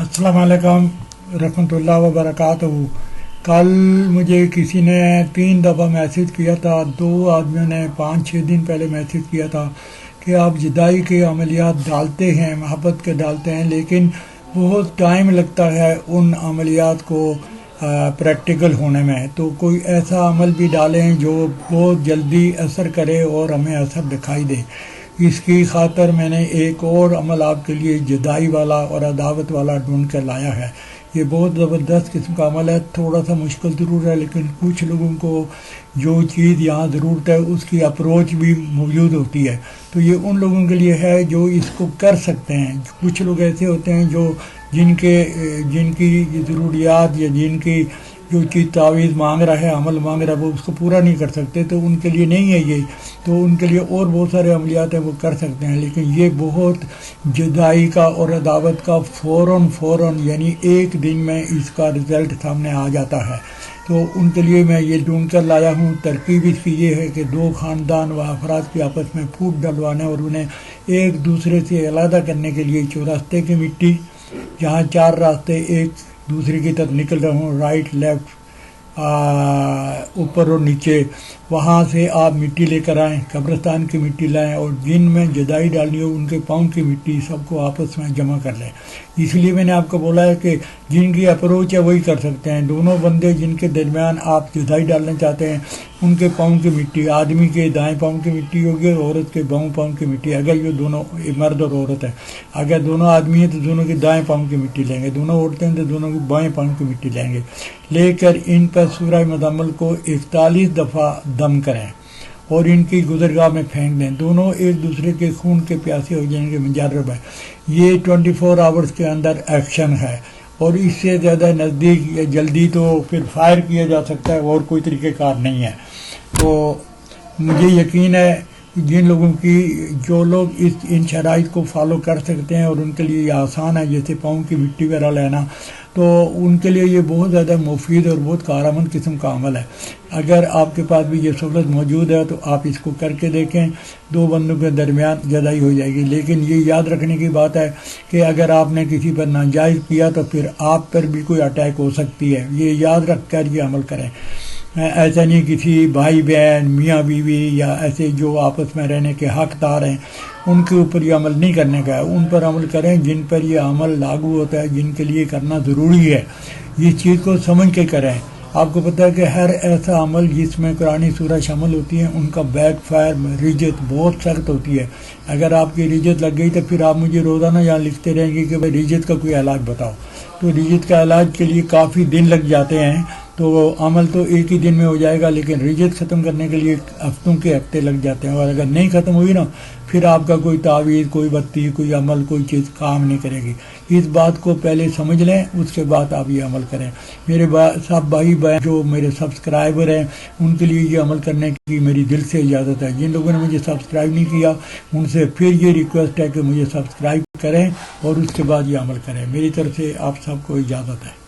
अस्सलाम वालेकुम रहमतुल्लाह व बरकातहू। कल मुझे किसी ने 3 दफ़ा मैसेज किया था, 2 आदमियों ने 5-6 दिन पहले मैसेज किया था कि आप जुदाई के अमलियात डालते हैं, मोहब्बत के डालते हैं, लेकिन बहुत टाइम लगता है उन अमलियात को प्रैक्टिकल होने में। तो कोई ऐसा अमल भी डालें जो बहुत जल्दी असर करे और हमें असर दिखाई दे। इसकी खातर मैंने एक और अमल आपके लिए जुदाई वाला और अदावत वाला ढूंढ कर लाया है। ये बहुत ज़बरदस्त किस्म का अमल है, थोड़ा सा मुश्किल ज़रूर है, लेकिन कुछ लोगों को जो चीज़ यहाँ ज़रूरत है उसकी अप्रोच भी मौजूद होती है। तो ये उन लोगों के लिए है जो इसको कर सकते हैं। कुछ लोग ऐसे होते हैं जो जिनकी ज़रूरियात या जिनकी जो चीज़ तावीज़ मांग रहा है, अमल मांग रहा है, वो उसको पूरा नहीं कर सकते, तो उनके लिए नहीं है ये। तो उनके लिए और बहुत सारे अमलियात हैं वो कर सकते हैं, लेकिन ये बहुत जुदाई का और अदावत का फ़ौरन यानी एक दिन में इसका रिज़ल्ट सामने आ जाता है। तो उनके लिए मैं ये ढूंढ कर लाया हूँ। तरकीब इसकी ये है कि 2 ख़ानदान व अफराद के आपस में फूट डलवाने और उन्हें एक दूसरे से अलग करने के लिए चौरास्ते की मिट्टी, जहाँ 4 रास्ते एक दूसरे की तरफ निकल रहे हों, राइट लेफ़्ट ऊपर और नीचे, वहाँ से आप मिट्टी लेकर आएँ, कब्रिस्तान की मिट्टी लाएँ और जिन में जुदाई डालनी हो उनके पाँव की मिट्टी सबको आपस में जमा कर लें। इसलिए मैंने आपको बोला है कि जिनकी अप्रोच है वही कर सकते हैं। दोनों बंदे जिनके दरमियान आप जुदाई डालना चाहते हैं उनके पाँव की मिट्टी, आदमी के दाएं पाँव की मिट्टी होगी और औरत के बाएं पाँव की मिट्टी। अगर ये दोनों मर्द और औरत है, अगर दोनों आदमी हैं तो दोनों के दाएं पाँव की मिट्टी लेंगे, दोनों औरतें हैं तो दोनों के बाएं पाँव की मिट्टी लेंगे। लेकर इन पर सूरह मुज़म्मिल को 41 दफ़ा दम करें और इनकी गुज़रगाह में फेंक दें। दोनों एक दूसरे के खून के प्यासे हो जाएंगे। मुजर्रब है ये, 24 आवर्स के अंदर एक्शन है और इससे ज़्यादा नज़दीक या जल्दी तो फिर फायर किया जा सकता है और कोई तरीक़ेकार नहीं है। तो मुझे यकीन है जिन लोगों की जो लोग इन शराइत को फॉलो कर सकते हैं और उनके लिए ये आसान है, जैसे पाँव की मिट्टी वगैरह लेना, तो उनके लिए ये बहुत ज़्यादा मुफीद और बहुत कारआमद किस्म का अमल है। अगर आपके पास भी ये सहूलत मौजूद है तो आप इसको करके देखें, 2 बंदों के दरमियान जुदाई हो जाएगी। लेकिन ये याद रखने की बात है कि अगर आपने किसी पर नाजायज़ किया तो फिर आप पर भी कोई अटैक हो सकती है। ये याद रख कर ये अमल करें। ऐसा नहीं किसी भाई बहन, मियाँ बीवी या ऐसे जो आपस में रहने के हकदार हैं उनके ऊपर ये अमल नहीं करने का है। उन पर अमल करें जिन पर ये अमल लागू होता है, जिनके लिए करना ज़रूरी है। इस चीज़ को समझ के करें। आपको पता है कि हर ऐसा अमल जिसमें कुरानी सूरह शामिल होती है उनका बैक फायर रिजत बहुत सख्त होती है। अगर आपकी रिजत लग गई तो फिर आप मुझे रोज़ाना यहाँ लिखते रहेंगे कि भाई रिजत का कोई इलाज बताओ। तो रिजत का इलाज के लिए काफ़ी दिन लग जाते हैं। तो अमल तो एक ही दिन में हो जाएगा, लेकिन रिजत ख़त्म करने के लिए हफ्तों के हफ्ते लग जाते हैं। और अगर नहीं ख़त्म हुई ना, फिर आपका कोई तावीज़, कोई बत्ती, कोई अमल, कोई चीज़ काम नहीं करेगी। इस बात को पहले समझ लें, उसके बाद आप ये अमल करें। मेरे सब भाई बहन जो मेरे सब्सक्राइबर हैं उनके लिए ये अमल करने की मेरी दिल से इजाज़त है। जिन लोगों ने मुझे सब्सक्राइब नहीं किया उनसे फिर ये रिक्वेस्ट है कि मुझे सब्सक्राइब करें और उसके बाद ये अमल करें। मेरी तरफ से आप सबको इजाज़त है।